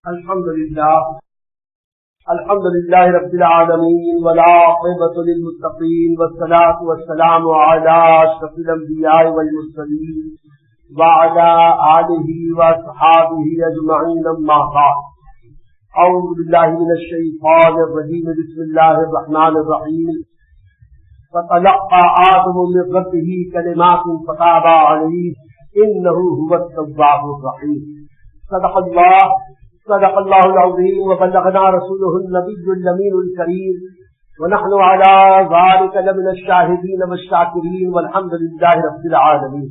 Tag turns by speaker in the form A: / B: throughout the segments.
A: الحمد لله رب العالمين والعاقبة للمتقين والصلاة والسلام على أشرف الأنبياء والمرسلين وعلى آله وأصحابه أجمعين أما بعد. أعوذ بالله من الشيطان الرجيم. بسم الله الرحمن الرحيم. فتلقى آدم من ربه كلمات فتاب عليه إنه هو التواب الرحيم. صدق الله العظيم وبلغنا رسوله النبي الأمين الكريم ونحن على ذلك لمن الشاهدين والشاكرين والحمد لله رب العالمين.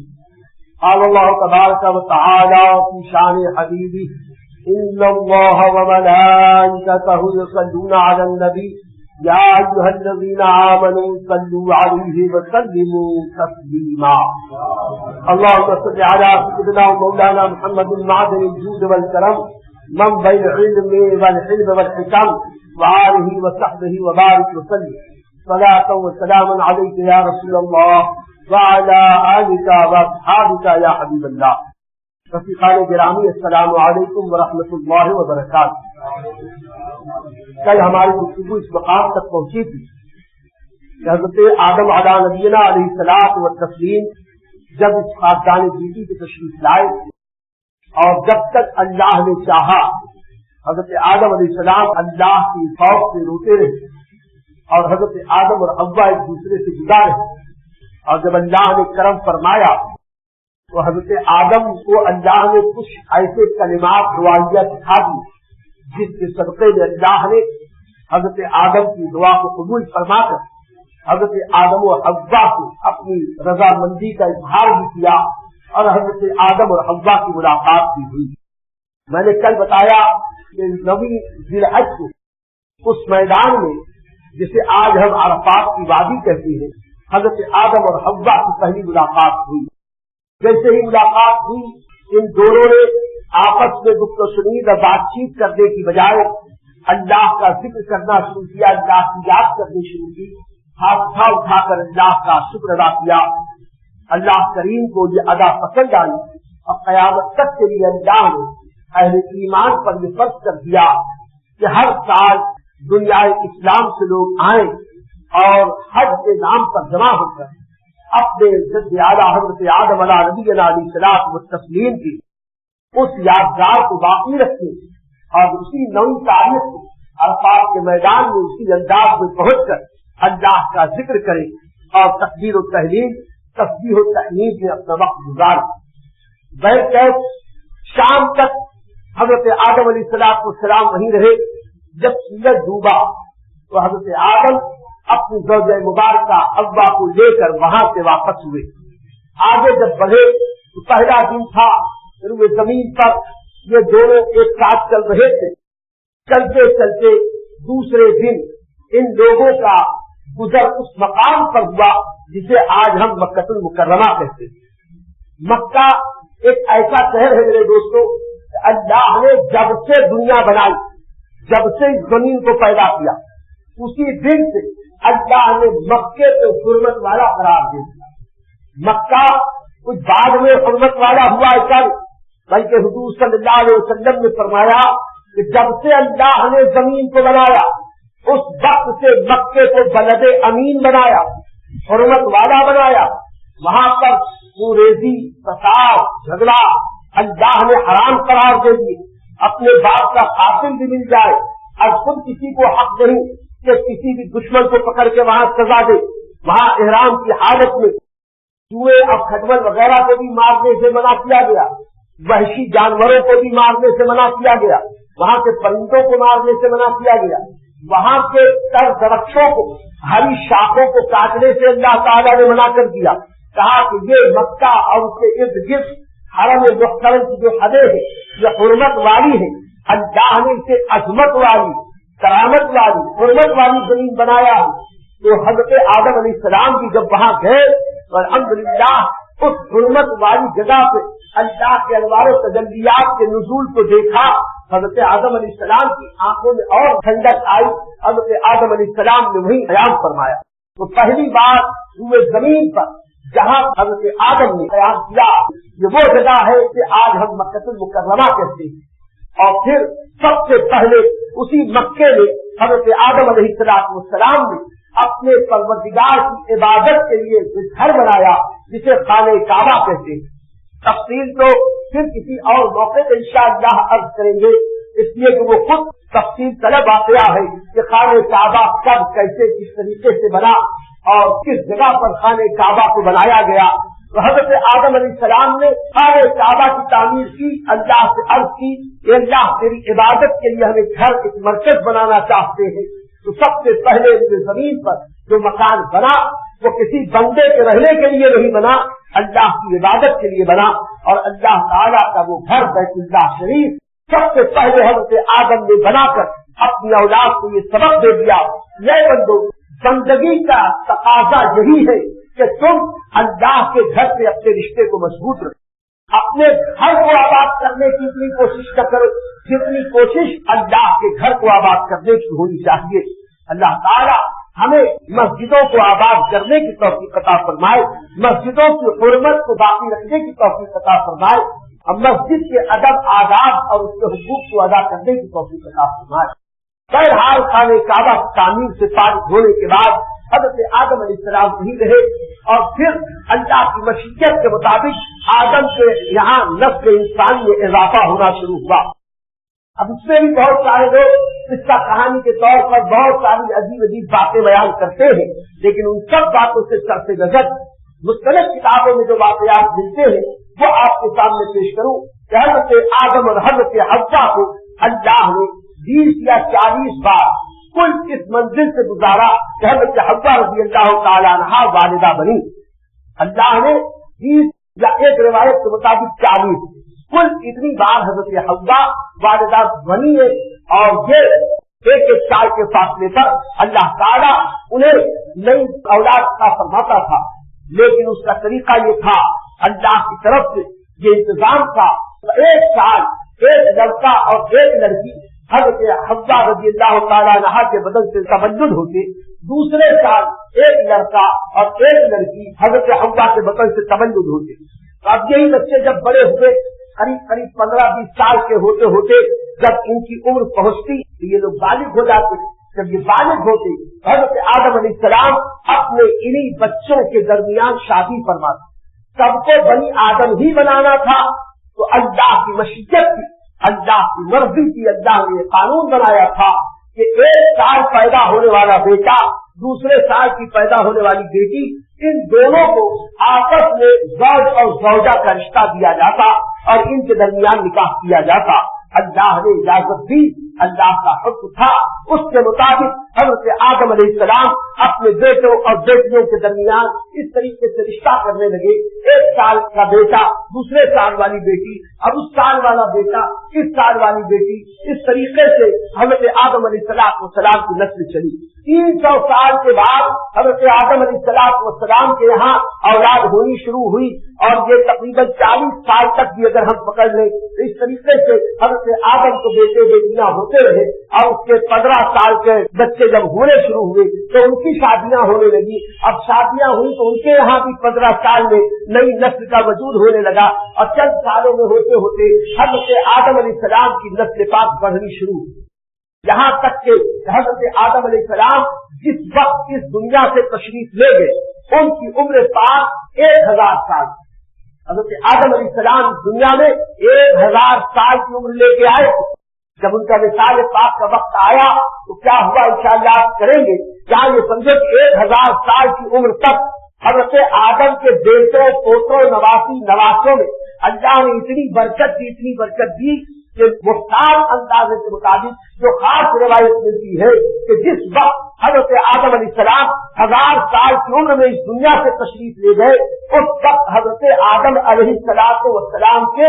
A: قال الله تبارك وتعالى في شان حبيبه إن الله وملائكته يصلون على النبي يا أيها الذين آمنوا صلوا عليه وسلموا تسليما. اللهم صل على سيدنا ومولانا محمد معدن الجود والكرم منبع العلم والحلم والحكم وآله وصحبه وبارك وسلم صلاة وسلاما عليك يا رسول الله وعلى آلك وأصحابك يا حبيب الله. رفیقان گرامی السلام علیکم ورحمۃ اللہ وبرکاتہ. کل ہماری گفتگو اس مقام تک پہنچی تھی کہ حضرت آدم علیہ نبینا علیہ الصلاۃ والتسلیم جب اس خاندان بیٹی کی تشریف لائے اور جب تک اللہ نے چاہا حضرت آدم علیہ السلام اللہ کی خوف سے روتے رہے اور حضرت آدم اور حوا ایک دوسرے سے جدا رہے اور جب اللہ نے کرم فرمایا تو حضرت آدم کو اللہ نے کچھ ایسے کلمات دعائیہ سکھا دی جس کے صدقے میں اللہ نے حضرت آدم کی دعا کو قبول فرما کر حضرت آدم و حوا کو اپنی رضامندی کا اظہار بھی کیا اور حضرت آدم اور حوا کی ملاقات بھی ہوئی. میں نے کل بتایا کہ 9 ذی الحج کو اس میدان میں جسے آج ہم عرفات کی وادی کہتے ہیں حضرت آدم اور حوا کی پہلی ملاقات ہوئی. جیسے ہی ملاقات ہوئی ان دونوں نے آپس میں گفت و شنید اور بات چیت کرنے کی بجائے اللہ کا ذکر کرنا شروع کیا, اللہ کی یاد کرنی شروع کی, ہاتھ اٹھا کر اللہ کا شکر ادا کیا. اللہ کریم کو یہ ادا پسند آئی اور قیامت تک کے لیے اللہ نے اہل ایمان پر یہ فرض کر دیا کہ ہر سال دنیا اسلام سے لوگ آئیں اور حج کے نام پر جمع ہو کر اپنے جد اعلیٰ حضرت آدم علیہ نبینا علیہ الصلوۃ والتسلیم کی اس یادگار کو باقی رکھے اور اسی 9 تاریخ کو عرفات کے میدان میں اسی انداز میں پہنچ کر اللہ کا ذکر کرے اور تکبیر و تحلیل تسبیح و تحمید میں اپنا وقت گزارے. بہرکیف شام تک حضرت آدم علیہ الصلوۃ والسلام وہیں رہے. جب سورج ڈوبا تو حضرت آدم اپنی زوجہ مبارکہ حوا کو لے کر وہاں سے واپس ہوئے. آگے جب بڑھے تو پہلا دن تھا روئے زمین پر یہ دونوں ایک ساتھ چل رہے تھے. چلتے چلتے دوسرے دن ان لوگوں کا گزر اس مقام پر ہوا جسے آج ہم مکہ المکرمہ کہتے ہیں. مکہ ایک ایسا شہر ہے میرے دوستوں کہ اللہ نے جب سے دنیا بنائی, جب سے اس زمین کو پیدا کیا, اسی دن سے اللہ نے مکے کو حرمت والا قرار دے دیا. مکہ کچھ بعد میں حرمت والا ہوا ایسا نہیں, بلکہ حضور صلی اللہ علیہ وسلم نے فرمایا کہ جب سے اللہ نے زمین کو بنایا اس وقت سے مکے کو بلد امین بنایا, حرمت والا بنایا. وہاں پر کوریزی, فساد, جھگڑا اللہ نے حرام قرار دے دیے. اپنے باپ کا قاتل بھی مل جائے اور خود کسی کو حق نہیں کہ کسی بھی دشمن کو پکڑ کے وہاں سزا دے. وہاں احرام کی حالت میں چوہے اور کھٹمل وغیرہ کو بھی مارنے سے منع کیا گیا, وحشی جانوروں کو بھی مارنے سے منع کیا گیا, وہاں کے پرندوں کو مارنے سے منع کیا گیا, وہاں کے تر درختوں کو, ہری شاخوں کو کاٹنے سے اللہ تعالیٰ نے منع کر دیا. کہا کہ یہ مکہ اور اس کے ارد گرد حرم محترم کی جو حدیں ہیں یہ حرمت والی ہے. اللہ نے اسے عظمت والی, کرامت والی, حرمت والی زمین بنایا. تو حضرت آدم علیہ السلام بھی جب وہاں گئے تو الحمدللہ اس حرمت والی جگہ پہ اللہ کے انوار و تجلیات کے نزول کو دیکھا. حضرت آدم علیہ السلام کی آنکھوں میں اور ٹھنڈک آئی. حضرت آدم علیہ السلام نے وہی قیام فرمایا. تو پہلی بار ہوئے زمین پر جہاں حضرت آدم نے قیام کیا یہ وہ جگہ ہے کہ آج ہم مکہ المکرمہ کہتے ہیں. اور پھر سب سے پہلے اسی مکے میں حضرت آدم علیہ السلام نے اپنے پروردگار کی عبادت کے لیے گھر بنایا جسے خانہ کعبہ کہتے ہیں. تفصیل تو پھر کسی اور موقع پہ انشاءاللہ عرض کریں گے، اس لیے کہ وہ خود تفصیل طلب واقعہ ہے کہ خانہ کعبہ کب کیسے کس طریقے سے بنا اور کس جگہ پر خانہ کعبہ کو بنایا گیا. تو حضرت آدم علیہ السلام نے خانہ کعبہ کی تعمیر کی، اللہ سے عرض کی کہ اللہ تیری عبادت کے لیے ہمیں گھر ایک مرکز بنانا چاہتے ہیں. تو سب سے پہلے زمین پر جو مکان بنا وہ کسی بندے کے رہنے کے لیے نہیں بنا، اللہ کی عبادت کے لیے بنا. اور اللہ تعالیٰ کا وہ گھر بیت اللہ شریف سب سے پہلے حضرت آدم نے بنا کر اپنی اولاد کو یہ سبق دے دیا، یہ بندو زندگی کا تقاضا یہی ہے کہ تم اللہ کے گھر سے اپنے رشتے کو مضبوط رکھو، اپنے گھر کو آباد کرنے کی اتنی کوشش نہ کرو جتنی کوشش اللہ کے گھر کو آباد کرنے کی ہونی چاہیے. اللہ تعالیٰ ہمیں مسجدوں کو آباد کرنے کی توفیق عطا فرمائے، مسجدوں کی حرمت کو باقی رکھنے کی توفیق عطا فرمائے، اور مسجد کے ادب آداب اور اس کے حقوق کو ادا کرنے کی توفیق عطا فرمائے. بہرحال خانہ کعبہ کی تعمیر سے فارغ ہونے کے بعد حضرت آدم علیہ السلام نہیں رہے، اور پھر اللہ کی مشیت کے مطابق آدم کے یہاں نسل انسان میں اضافہ ہونا شروع ہوا. اب اس میں بھی بہت سارے لوگ قصہ کہانی کے طور پر بہت ساری عجیب عجیب باتیں بیان کرتے ہیں، لیکن ان سب باتوں سے سر سے گزر مختلف کتابوں میں جو واقعات ملتے ہیں وہ آپ کے سامنے پیش کروں. کہ حضرت آدم اور حضرت حوا کو اللہ نے 20 یا 40 بار کل اس منزل سے گزارا کہ حضرت حوا رضی اللہ تعالیٰ عنہا والدہ بنی. اللہ نے 20 یا ایک روایت کے مطابق 40 کل اتنی بار حضرت حوا والدہ بنی ہے. اور یہ ایک سال کے فاصلے پر اللہ تعالیٰ انہیں نئی اولاد کا فرماتا تھا، لیکن اس کا طریقہ یہ تھا، اللہ کی طرف سے یہ انتظام تھا. ایک سال ایک لڑکا اور ایک لڑکی حضرت حوا رضی اللہ تعالیٰ عنہا کے بدن سے تولد ہوتے، دوسرے سال ایک لڑکا اور ایک لڑکی حضرت حوا کے بدن سے تولد ہوتے. اب یہی بچے جب بڑے ہوئے قریب 15-20 سال کے ہوتے ہوتے جب ان کی عمر پہنچتی تو یہ لوگ بالغ ہو جاتے. جب یہ بالغ ہوتے حضرت آدم علیہ السلام اپنے انہی بچوں کے درمیان شادی فرماتے. سب کو بنی آدم ہی بنانا تھا، تو اللہ کی مشیت تھی، اللہ کی مرضی تھی. اللہ نے یہ قانون بنایا تھا کہ ایک سال پیدا ہونے والا بیٹا، دوسرے سال کی پیدا ہونے والی بیٹی، ان دونوں کو آپس میں زوج اور زوجہ کا رشتہ دیا جاتا اور ان کے درمیان نکاح کیا جاتا. اللہ نے اجازت دی، اللہ کا حکم تھا. اس کے مطابق حضرت آدم علیہ السلام اپنے بیٹوں اور بیٹیوں کے درمیان اس طریقے سے رشتہ کرنے لگے. ایک سال کا بیٹا، دوسرے سال والی بیٹی، اب اس سال والا بیٹا، اس سال والی بیٹی، اس طریقے سے حضرت آدم علیہ السلام کی نسل چلی. 300 سال کے بعد حضرت آدم علیہ السلام کے یہاں اولاد ہونی شروع ہوئی، اور یہ تقریباً 40 سال تک بھی اگر ہم پکڑ لیں تو اس طریقے سے حضرت آدم کو بیٹے بیٹیاں ہوتے رہے. اور اس کے 15 سال کے بچے جب ہونے شروع ہوئے تو ان کی شادیاں ہونے لگی. اب شادیاں ہوئی تو ان کے یہاں بھی 15 سال میں نئی نسل کا وجود ہونے لگا، اور چند سالوں میں ہوتے ہوتے حضرت آدم علیہ السلام کی نسل پاک بڑھنی شروع ہوئی. یہاں تک کہ حضرت آدم علیہ السلام جس وقت اس دنیا سے تشریف لے گئے ان کی عمر پاک 1000 سال. حضرت آدم علیہ السلام دنیا میں 1000 سال کی عمر لے کے آئے. جب ان کا وصال پاک کا وقت آیا تو کیا ہوا انشاءاللہ آپ کریں گے. کیا یہ سمجھے کہ 1000 سال کی عمر تک حضرت آدم کے بیٹوں پوتوں نواسوں میں اللہ نے اتنی برکت دی کہ مختار اندازے کے مطابق جو خاص روایت ملتی ہے کہ جس وقت حضرت آدم علیہ السلام 1000 سال کی عمر میں اس دنیا سے تشریف لے گئے، اس وقت حضرت آدم علیہ السلام کے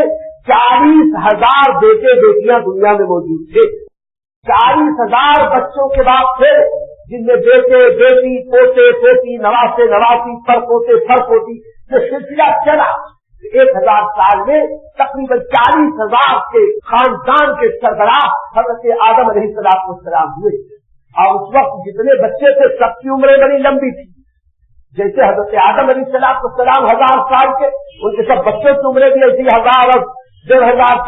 A: 40,000 بیٹے بیٹیاں دنیا میں موجود تھے. 40,000 بچوں کے بعد پھر جن میں بیٹے بیٹی پوتے پوتی نواسے نواسی پر پوتی یہ سلسلہ چلا. 1000 سال میں تقریباً 40,000 کے خاندان کے سربراہ حضرت آدم علیہ السلام ہوئے. اور اس وقت جتنے بچے تھے سب کی عمریں بڑی لمبی تھی. جیسے حضرت آدم علیہ السلام 1000 سال کے، ان کے سب بچوں کی عمریں بھی ایسی 1000 اور 1,500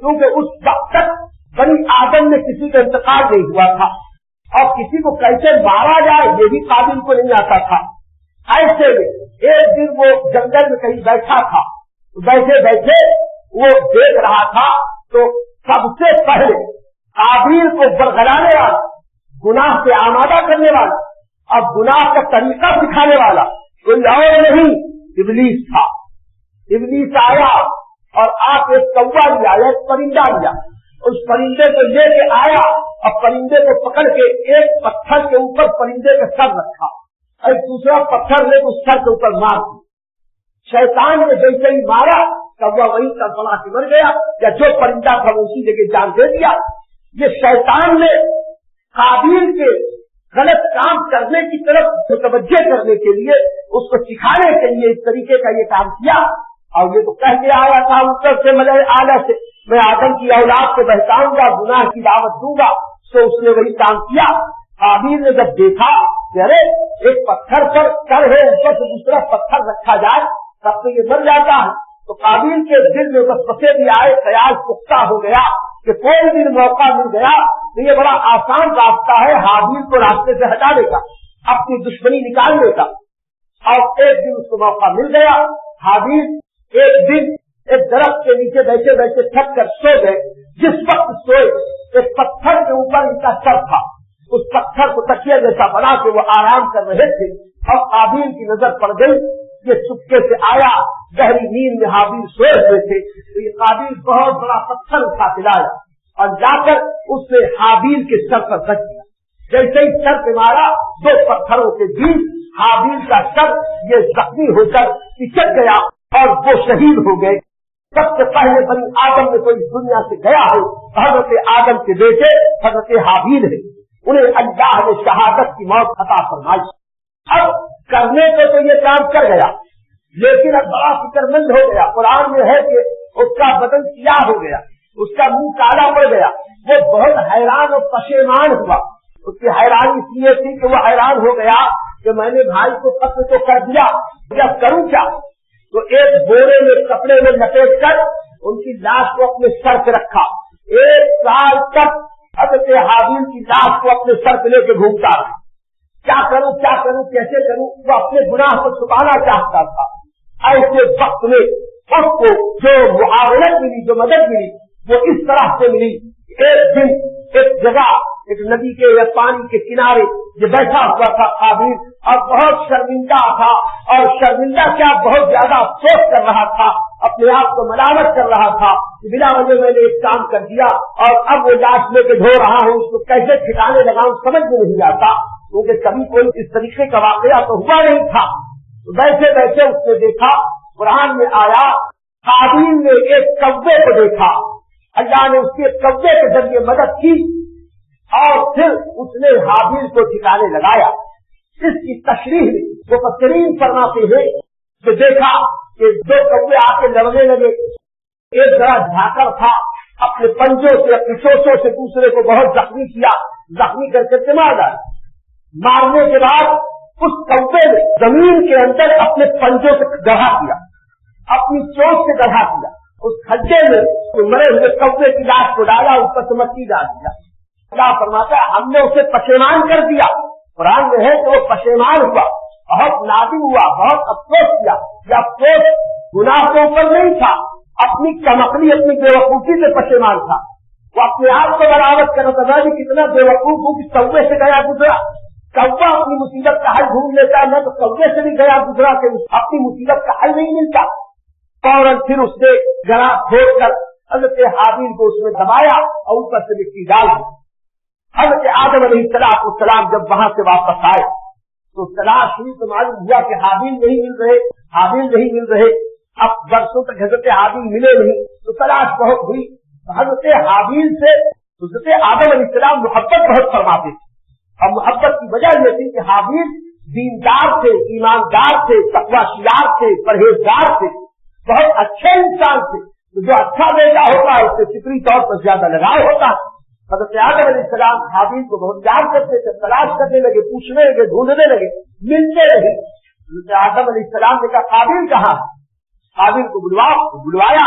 A: کیونکہ اس وقت تک بنی آدم میں کسی کا انتقال نہیں ہوا تھا اور کسی کو کیسے مارا جائے یہ بھی قابل کو نہیں آتا تھا. ایسے میں ایک دن وہ جنگل میں کہیں بیٹھا تھا, بیٹھے بیٹھے وہ دیکھ رہا تھا تو سب سے پہلے قابل کو برگلانے والا, گناہ سے آمادہ کرنے والا اور گناہ کا طریقہ سکھانے والا کوئی اور نہیں, ابلیس تھا. ابلیس آیا اور آپ ایک کوا لیا, ایک پرندہ لیا, اس پرندے کو لے کے آیا اور پرندے کو پکڑ کے ایک پتھر کے اوپر پرندے کا سر رکھا اور دوسرا پتھر لے کے اس سر کے اوپر مار دیا. شیطان نے جیسے ہی مارا کوا وہیں کا بڑا کے مر گیا, یا جو پرندہ تھا وہ اسی جگہ جان دے دیا. یہ شیطان نے قابیل کے غلط کام کرنے کی طرف متوجہ کرنے کے لیے, اس کو سکھانے کے لیے اس طریقے کا یہ کام کیا. اور یہ تو کہہ کے آیا تھا اوپر سے ملے آلہ سے, میں آدم کی اولاد کو بہتاؤں گا, گناہ کی دعوت دوں گا. تو اس نے وہی کام کیا. قابیل نے جب دیکھا کہ ارے ایک پتھر پر سر ہے, اوپر سے دوسرا پتھر رکھا جائے تب تو یہ مر جاتا ہے, تو قابیل کے دل میں بس بسے بھی آئے, خیال پختہ ہو گیا کہ کوئی دن موقع مل گیا تو یہ بڑا آسان راستہ ہے حابیل کو راستے سے ہٹانے کا, اپنی دشمنی نکالنے کا. اور ایک دن اس کو موقع مل گیا. حابیل ایک دن ایک درخت کے نیچے بیٹھے بیٹھے تھک کر سو گئے. جس وقت سوئے ایک پتھر کے اوپر ان کا سر تھا, اس پتھر کو تکیہ جیسا بنا کے وہ آرام کر رہے تھے اور قابیل کی نظر پڑ گئی. یہ چپکے سے آیا, گہری نیند میں حابیل سوئے ہوئے تھے, تو یہ قابیل بہت بڑا پتھر اٹھا کے لایا اور جا کر اس نے حابیل کے سر پر رکھ دیا. جیسے ہی سر پہ مارا, دو پتھروں کے بیچ حابیل کا سر یہ زخمی ہو کر پچک گیا اور وہ شہید ہو گئے. سب سے پہلے بنی آدم میں کوئی دنیا سے گیا ہو حضرت آدم کے بیٹے حضرت حابیل ہے, انہیں اللہ نے شہادت کی موت عطا فرمائی. اب کرنے کو تو یہ کام کر گیا, لیکن اب بڑا فکر مند ہو گیا. قرآن میں ہے کہ اس کا بدن سیاہ ہو گیا, اس کا منہ کالا پڑ گیا. وہ بہت حیران اور پشیمان ہوا. اس کی حیرانی اس لیے تھی کہ وہ حیران ہو گیا کہ میں نے بھائی کو قتل تو کر دیا, جب کروں کیا. تو ایک بورے میں کپڑے میں لپیٹ کر ان کی لاش کو اپنے سر پہ رکھا. 1 سال تک حضرت حابیل کی لاش کو اپنے سر پہ لے کے گھومتا رہا. کیا کروں کیسے کروں, وہ اپنے گناہ کو چھپانا چاہتا تھا. ایسے وقت میں اس کو جو معاونت ملی, جو مدد ملی, وہ اس طرح سے ملی. ایک دن ایک جگہ ایک ندی کے یا پانی کے کنارے یہ بیٹھا ہوا تھا حابیل, اور بہت شرمندہ تھا, اور شرمندہ کیا بہت زیادہ افسوس کر رہا تھا, اپنے آپ کو ملامت کر رہا تھا کہ بلا وجہ میں نے ایک کام کر دیا اور اب وہ لاش لے کے دھو رہا ہوں, اس کو کیسے ٹھکانے لگاؤں سمجھ میں نہیں آتا, کیونکہ کبھی کوئی اس طریقے کا واقعہ تو ہوا نہیں تھا. بیٹھے بیٹھے اس نے دیکھا, قرآن میں آیا حابیل نے ایک کوے کو دیکھا, اللہ نے اس کے کوے کے ذریعے مدد کی اور پھر اس نے حابیل کو ٹھکانے لگایا. اس کی تشریح میں وہ مفسرین فرماتے ہیں کہ دیکھا کہ 2 کوے آ کے لڑنے لگے. ایک ذرا جھاکر تھا, اپنے پنجوں سے اپنی چوچوں سے دوسرے کو بہت زخمی کیا, زخمی کر کے مار ڈالا. مارنے کے بعد اس کوے نے زمین کے اندر اپنے پنجوں سے گڑھا کیا, اپنی چوچ سے گڑھا کیا. اس کھڈے میں مرے ہوئے کوے کی لاش کو ڈالا, اس پر مٹی ڈال دیا. اللہ فرماتا ہے ہم نے اسے پشیمان کر دیا. قرآن میں ہے کہ وہ پشیمان ہوا, بہت نادم ہوا, بہت افسوس کیا. یہ افسوس گناہ کے اوپر نہیں تھا, اپنی کمکڑی اپنی بےوقوفی سے پشیمان تھا. وہ اپنے آپ کو برابر کرنا تھا کہ کتنا بےوقوف ہوں کہ کوے سے گیا گزرا. کوا اپنی مصیبت کا حل ڈھونڈ لیتا ہے, میں تو کوے سے بھی گیا گزرا کہ اپنی مصیبت کا حل نہیں ملتا. فوراً پھر اس نے گڑا کھود کر حضرت حابیل کو اس میں دبایا اور اوپر سے مٹی ڈال دی. حضرت آدم علیہ السلام جب وہاں سے واپس آئے تو تلاش ہوئی تو معلوم ہوا کہ حابیل نہیں مل رہے. اب برسوں تک حضرت حابیل ملے نہیں تو تلاش بہت ہوئی. حضرت حابیل سے حضرت آدم علیہ السلام محبت بہت فرماتے تھے, اور محبت کی وجہ یہ تھی کہ حابیل دیندار تھے, ایماندار تھے, تقوی شیار تھے, پرہیزگار تھے, بہت اچھے انسان تھے. جو اچھا بیٹا ہوتا ہے اس سے فطری طور پر زیادہ لگاؤ ہوتا ہے. حضرت آدم علیہ السلام حابیل کو بہت پیار کرتے تھے, تلاش کرنے لگے, پوچھنے لگے, ڈھونڈنے لگے, ملتے رہے. حضرت آدم علیہ السلام نے کہا حابیل کہاں؟ حابیل کو بلوایا.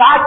A: 60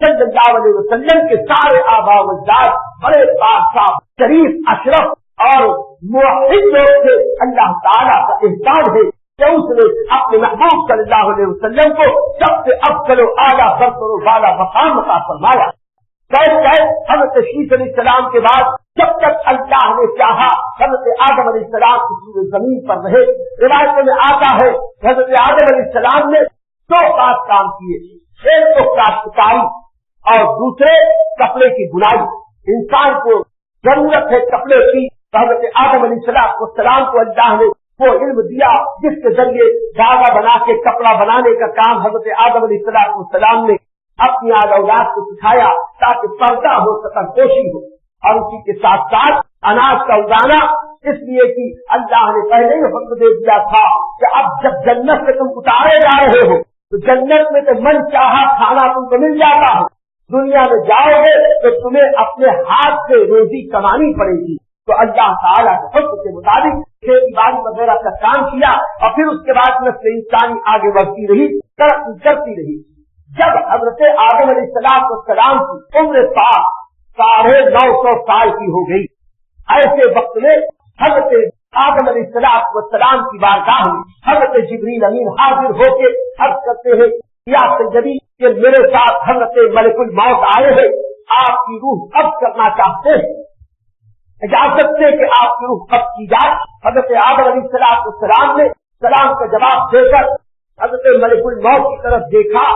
A: صلی اللہ علیہ وسلم کے سارے آباء و اجداد بڑے بادشاہ شریف اشرف اور موحد لوگ تھے. اللہ تعالیٰ کا احسان ہے کہ اس نے اپنے محبوب صلی اللہ علیہ وسلم کو سب سے افضل و اعلیٰ برتر و بالا مقام عطا فرمایا. حضرت شیخ علیہ السلام کے بعد جب تک اللہ نے چاہا حضرت آدم علیہ السلام کسی زمین پر رہے. روایتوں میں آتا ہے حضرت آدم علیہ السلام نے 2 خاص کام کیے. ایک تو کاشتکاری اور دوسرے کپڑے کی بنائی. انسان کو ضرورت ہے کپڑے کی. حضرت آدم علیہ السلام کو اللہ نے وہ علم دیا جس کے ذریعے دھاگا بنا کے کپڑا بنانے کا کام حضرت آدم علیہ السلام نے اپنی اولاد کو سکھایا تاکہ پردہ ہو سکن پوشی ہو. اور اسی کے ساتھ ساتھ اناج کا اگانا اس لیے کہ اللہ نے پہلے ہی حکم دے دیا تھا کہ اب جب جنت سے تم اتارے جا رہے ہو تو جنت میں تو من چاہا کھانا تم کو مل جاتا ہے. دنیا میں جاؤ گے تو تمہیں اپنے ہاتھ سے روزی کمانی پڑے گی. تو اللہ تعالیٰ کے حکم کے مطابق کھیتی باڑی وغیرہ کا کام کیا اور پھر اس کے بعد نسل انسانی آگے بڑھتی رہی, ترقی کرتی رہی. جب حضرت آدم علیہ السلام کی عمر 950 سال کی ہو گئی, ایسے وقت میں حضرت آدم علیہ السلام کی بارگاہ میں حضرت جبریل امین حاضر ہو کے عرض کرتے ہیں یا سیدی کہ میرے ساتھ حضرت ملک الموت آئے ہیں, آپ کی روح قبض کرنا چاہتے ہیں, اجازت دے کہ آپ کی روح قبض کی جائے. حضرت آدم علیہ السلام نے سلام کا جواب دے کر حضرت ملک الموت کی طرف دیکھا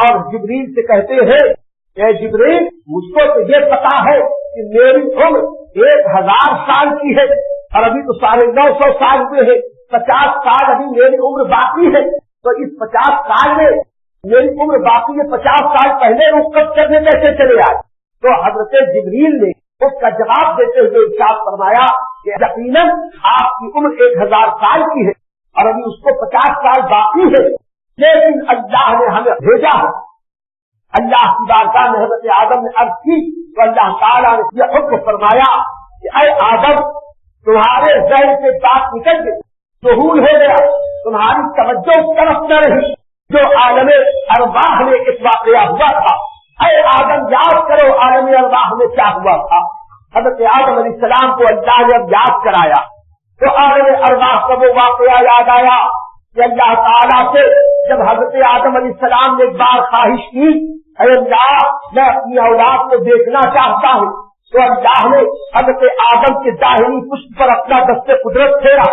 A: اور جبریل سے کہتے ہیں اے جبریل مجھ کو تو یہ پتا ہے کہ میری عمر 1000 سال کی ہے اور ابھی تو 950 سال ہوئے ہیں, 50 سال ابھی میری عمر باقی ہے. تو اس 50 سال میں میری عمر باقی ہے, 50 سال پہلے روح قبض کرنے کیسے چلے آئے؟ تو حضرت جبریل نے اس کا جواب دیتے ہوئے ارشاد فرمایا کہ یقیناً آپ کی عمر 1000 سال کی ہے اور ابھی اس کو 50 سال باقی ہے, لیکن اللہ نے ہمیں بھیجا ہے. اللہ کی بارگاہ میں حضرت آدم نے عرض کی تو اللہ تعالیٰ نے یہ حکم فرمایا کہ اے آدم تمہارے ذہن سے بات نکل گئی, ظہور ہو گیا, تمہاری توجہ اس طرف نہ رہی جو عالم ارواح میں اس واقعہ ہوا تھا. اے آدم یاد کرو عالم ارواح میں کیا ہوا تھا. حضرت آدم علیہ السلام کو اللہ نے اب یاد کرایا تو عالم ارواح کا وہ واقعہ یاد آیا کہ اللہ تعالیٰ سے جب حضرت آدم علیہ السلام نے ایک بار خواہش کی اے اللہ میں اپنی اولاد کو دیکھنا چاہتا ہوں, تو اللہ نے حضرت آدم کے داہنی پشت پر اپنا دست قدرت پھیرا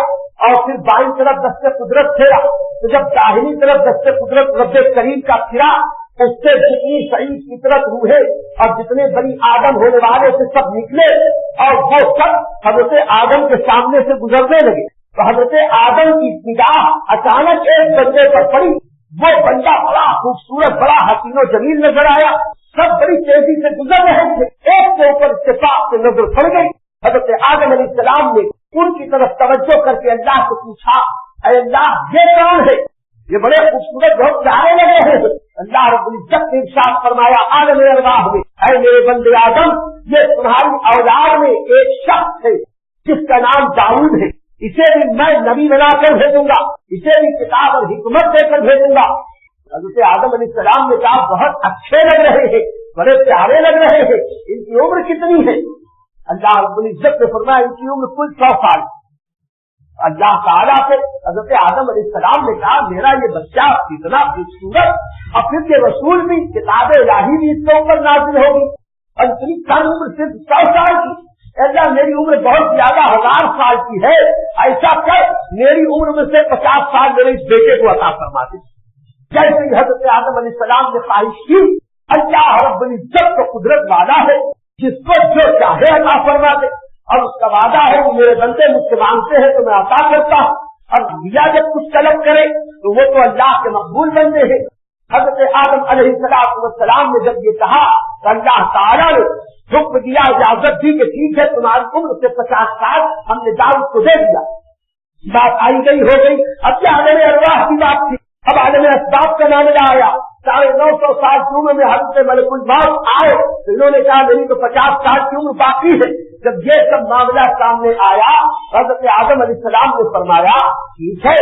A: اور پھر بائیں طرف دست قدرت پھیرا. تو جب داہنی طرف دست قدرت رب کریم کا پھرا اس سے جتنی صحیح فطرت روحیں اور جتنے بنی آدم ہونے والے سے سب نکلے اور وہ سب حضرت آدم کے سامنے سے گزرنے لگے. تو حضرت آدم کی نگاہ اچانک ایک بندے پر پڑی. وہ بندہ بڑا خوبصورت, بڑا حسین و جمیل نظر آیا. سب بڑی تیزی سے گزر رہے تھے, ایک کے اوپر اتفاق سے نظر پڑ گئی. حضرت آدم علیہ السلام نے ان کی طرف توجہ کر کے اللہ سے پوچھا اے اللہ یہ کون ہے؟ یہ بڑے خوبصورت بہت پیارے لگے ہیں. اللہ رب العزت نے ارشاد فرمایا عالم ارواح میں اے میرے بندے آدم یہ تمہاری اولاد میں ایک شخص ہے جس کا نام داؤد ہے, اسے بھی میں نبی بنا کر بھیجوں گا, اسے بھی کتاب اور حکمت دے کر بھیجوں گا. حضرت آدم علیہ السلام نے کہا بہت اچھے لگ رہے ہیں, بڑے پیارے لگ رہے ہیں, ان کی عمر کتنی ہے؟ اللہ رب العزت نے فرمایا ان کی عمر کل 100 سال. اللہ تعالیٰ سے حضرت آدم علیہ السلام نے کہا میرا یہ بچہ اتنا خوبصورت اور پھر یہ رسول بھی کتاب الہی بھی اس کے اوپر نازل ہوگی اور اتنی کم عمر صرف 100 سال کی. اللہ میری عمر بہت زیادہ 1000 سال کی ہے, ایسا کر میری عمر میں سے 50 سال میرے اس بیٹے کو عطا فرما دے. جیسے حضرت آدم علیہ السلام نے خواہش کی اللہ رب العزت کو قدرت والا ہے جس کو جو چاہے عطا فرما دے اور اس کا وعدہ ہے کہ میرے بندے مجھ سے مانگتے ہیں تو میں عطا کرتا ہوں, اور دیا جب کچھ طلب کرے تو وہ تو اللہ کے مقبول بندے ہیں. حضرت آدم علیہ السلام نے جب یہ کہا تو اللہ تعالیٰ نے حکم دیا, اجازت دی کہ ٹھیک ہے تمہاری عمر سے 50 سال ہم نے داؤد کو دے دیا. بات آئی گئی ہو گئی. اب کیا عالم ارواح کی بات تھی, اب عالم اسباب کا معاملہ آیا. 950 سال کی عمر میں حضرت ملک الموت آئے تو انہوں نے کہا میری تو 50 سال کی عمر باقی ہے. جب یہ سب معاملہ سامنے آیا حضرت آدم علیہ السلام نے فرمایا ٹھیک ہے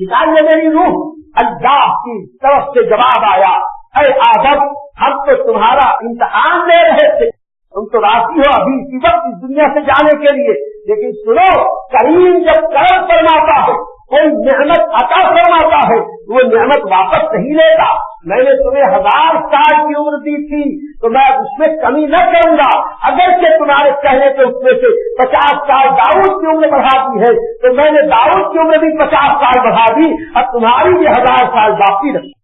A: نکال لے میری روح. اللہ کی طرف سے جواب آیا اے آدم ہم تو تمہارا امتحان لے رہے تھے، تم تو راضی ہو ابھی اسی وقت اس دنیا سے جانے کے لیے، لیکن سنو، کریم جب کرم فرماتا ہے، کوئی نعمت عطا فرماتا ہے، وہ نعمت واپس نہیں لیتا۔ میں نے تمہیں 1000 سال کی عمر دی تھی تو میں اس میں کمی نہ کروں گا، اگرچہ تمہارے کہنے پہ اس میں سے 50 سال داؤد کی عمر بڑھا دی ہے تو میں نے داؤد کی عمر بھی 50 سال بڑھا دی، اب تمہاری بھی 1000 سال باقی رکھی۔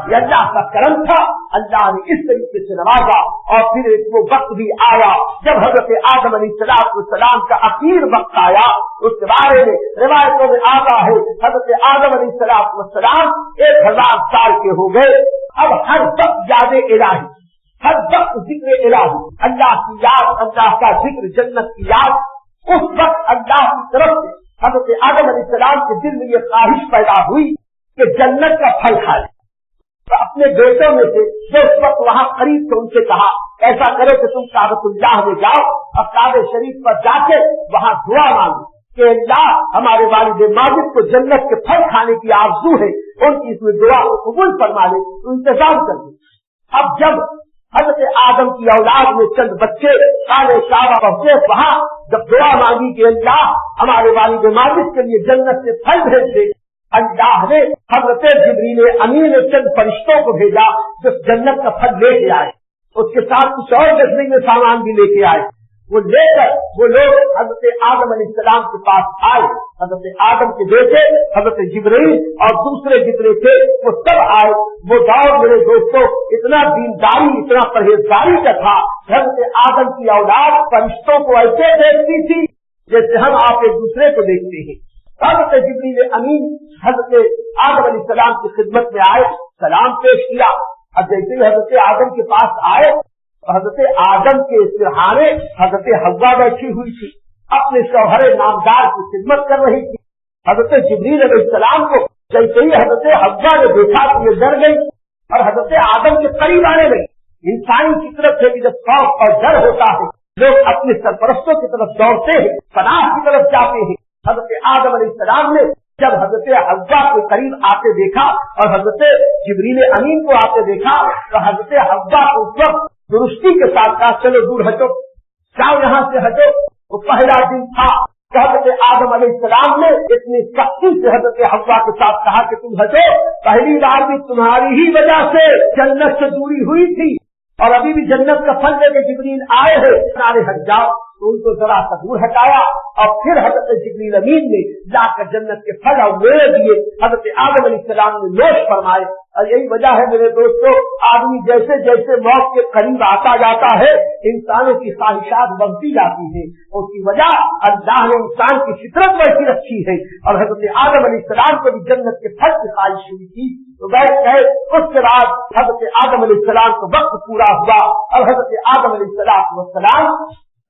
A: یہ اللہ کا کرم تھا، اللہ نے اس طریقے سے نوازا۔ اور پھر ایک وہ وقت بھی آیا جب حضرت آدم علیہ السلام کا اخیر وقت آیا، اس کے بارے میں روایتوں میں آتا ہے حضرت آدم علیہ السلام 1000 سال کے ہو گئے۔ اب ہر وقت یاد الہی، ہر وقت ذکر الہی، اللہ کی یاد، اللہ کا ذکر، جنت کی یاد۔ اس وقت اللہ کی طرف سے حضرت آدم علیہ السلام کے دل میں یہ خواہش پیدا ہوئی کہ جنت کا پھل کھائے۔ تو اپنے بیٹوں میں سے جو اس وقت وہاں قریب تھے ان سے کہا ایسا کرو کہ تم کعبۃ اللہ میں جاؤ اور کعبہ شریف پر جا کے وہاں دعا مانگو کہ اللہ ہمارے والد ماجد کو جنت کے پھل کھانے کی آرزو ہے، ان کی اس میں دعا کو قبول فرما لے، تو انتظام کر دے۔ اب جب حضرت آدم کی اولاد میں چند بچے کعبہ کعبہ پہنچے، وہاں جب دعا مانگی کہ اللہ ہمارے والد ماجد کے لیے جنت سے پھل بھیج دے، اللہ نے حضرت جبریل امین چند فرشتوں کو بھیجا جو جنت کا پھل لے کے آئے، اس کے ساتھ کچھ اور جذبے سامان بھی لے کے آئے۔ وہ لے کر وہ لوگ حضرت آدم علیہ السلام کے پاس آئے، حضرت آدم کے بیٹے حضرت جبریل اور دوسرے جتنے تھے وہ سب آئے۔ وہ دور میرے دوستوں اتنا دینداری، اتنا پرہیزگاری کا تھا، حضرت آدم کی اولاد فرشتوں کو ایسے دیکھتی تھی جیسے ہم آپ ایک دوسرے کو دیکھتے ہیں۔ حضرت جبریل امین حضرت آدم علیہ السلام کی خدمت میں آئے، سلام پیش کیا، اور جیسے ہی حضرت آدم کے پاس آئے حضرت آدم کے سرہانے حضرت حوا بیٹھی ہوئی تھی، اپنے شوہر نامدار کی خدمت کر رہی تھی۔ حضرت جبریل علیہ السلام کو جیسے ہی حضرت حوا نے دیکھا تو یہ ڈر گئی اور حضرت آدم کے قریب آنے لگی۔ انسانی فطرت ہے کہ جب خوف اور ڈر ہوتا ہے لوگ اپنے سرپرستوں کی طرف دوڑتے ہیں، پناہ کی طرف جاتے ہیں۔ حضرت آدم علیہ السلام نے جب حضرت حوا کے قریب آتے دیکھا اور حضرت جبریل امین کو آتے دیکھا تو حضرت حوا کو اس وقت درستی کے ساتھ کہا چلو دور ہٹو، جاؤ یہاں سے ہٹو۔ وہ پہلا دن تھا کہ حضرت آدم علیہ السلام نے اتنی سختی سے حضرت حوا کے ساتھ کہا کہ تم ہٹو، پہلی بار بھی تمہاری ہی وجہ سے جنت سے دوری ہوئی تھی اور ابھی بھی جنت کا پھل لے کے جبریل آئے ہیں، سارے ہٹ جاؤ۔ تو ان کو ذرا سا دور ہٹایا اور پھر حضرت جبریل امین نے لا کر جنت کے پھل اور میوے دیے، حضرت آدم علیہ السلام نے نوش فرمائے۔ اور یہی وجہ ہے میرے دوستوں، آدمی جیسے جیسے موت کے قریب آتا جاتا ہے انسانوں کی خواہشات بڑھتی جاتی ہیں، اس کی وجہ اللہ نے انسان کی فطرت ویسی رکھی ہے۔ اور حضرت آدم علیہ السلام کو بھی جنت کے پھل کی خواہش ہوئی تھی، تو بیٹھ گئے۔ اس کے بعد حضرت آدم علیہ السلام کو وقت پورا ہوا اور حضرت آدم علیہ السلام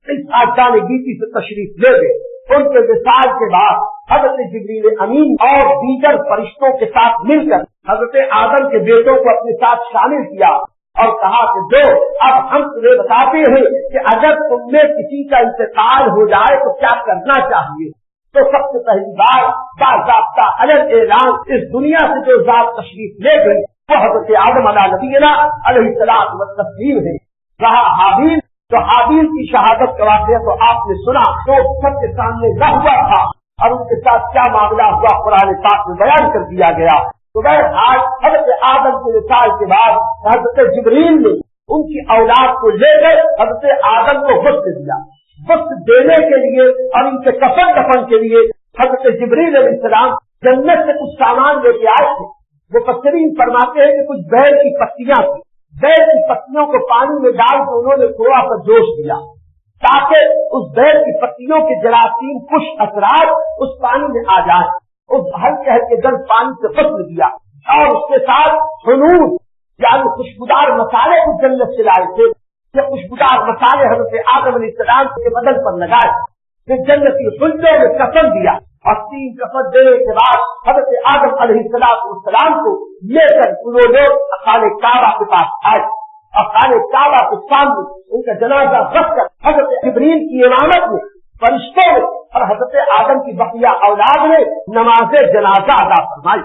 A: اس آجان گیتی سے تشریف لے گئے۔ ان کے وصال کے بعد حضرت جبریل امین اور دیگر فرشتوں کے ساتھ مل کر حضرت آدم کے بیٹوں کو اپنے ساتھ شامل کیا اور کہا کہ جو اب ہم تمہیں بتاتے ہیں کہ اگر تم میں کسی کا انتقال ہو جائے تو کیا کرنا چاہیے۔ تو سب سے پہلی بار باضابطہ الگ اعلان اس دنیا سے جو ذات تشریف لے گئی وہ حضرت آدم علیہ نبینا علیہ السلام و تسلیم ہے۔ رہا حابیل، تو حابیل کی شہادت کا واقعہ تو آپ نے سنا، تو سب کے سامنے نہ ہوا تھا اور ان کے ساتھ کیا معاملہ ہوا قرآن پاک میں بیان کر دیا گیا۔ تو آج حضرت آدم کے وصال کے بعد حضرت جبریل نے ان کی اولاد کو لے کر حضرت آدم کو غسل دیا۔ غسل دینے کے لیے اور ان کے کفن دفن کے لیے حضرت جبریل علیہ السلام جنت سے کچھ سامان لے کے آئے تھے۔ وہ مفسرین فرماتے ہیں کہ کچھ بیل کی پتیاں تھیں، بیل کی پتیوں کو پانی میں ڈال کے انہوں نے تھوڑا سا جوش دیا تاکہ اس بیل کی پتیوں کے جراثیم خوش اثرات اس پانی میں آ جائیں۔ اس ہلکے ہلکے گرم پانی سے غسل دیا اور اس کے ساتھ حنور یعنی خوشبودار مسالے کو جنت سے لائے تھے۔ یہ خوشبودار مسالے حضرت آدم علیہ السلام کے بدن پر لگائے، پھر جنتی خلدوں میں کفن دیا اور 3 کفن دینے کے بعد حضرت آدم علیہ السلام کو لے کر انہوں نے خانہ کعبہ کے پاس آئے اور خانہ کعبہ کے سامنے ان کا جنازہ رکھ کر حضرت جبریل کی امامت میں فرشتوں نے اور حضرت آدم کی بقیہ اولاد نے نماز جنازہ ادا فرمائی۔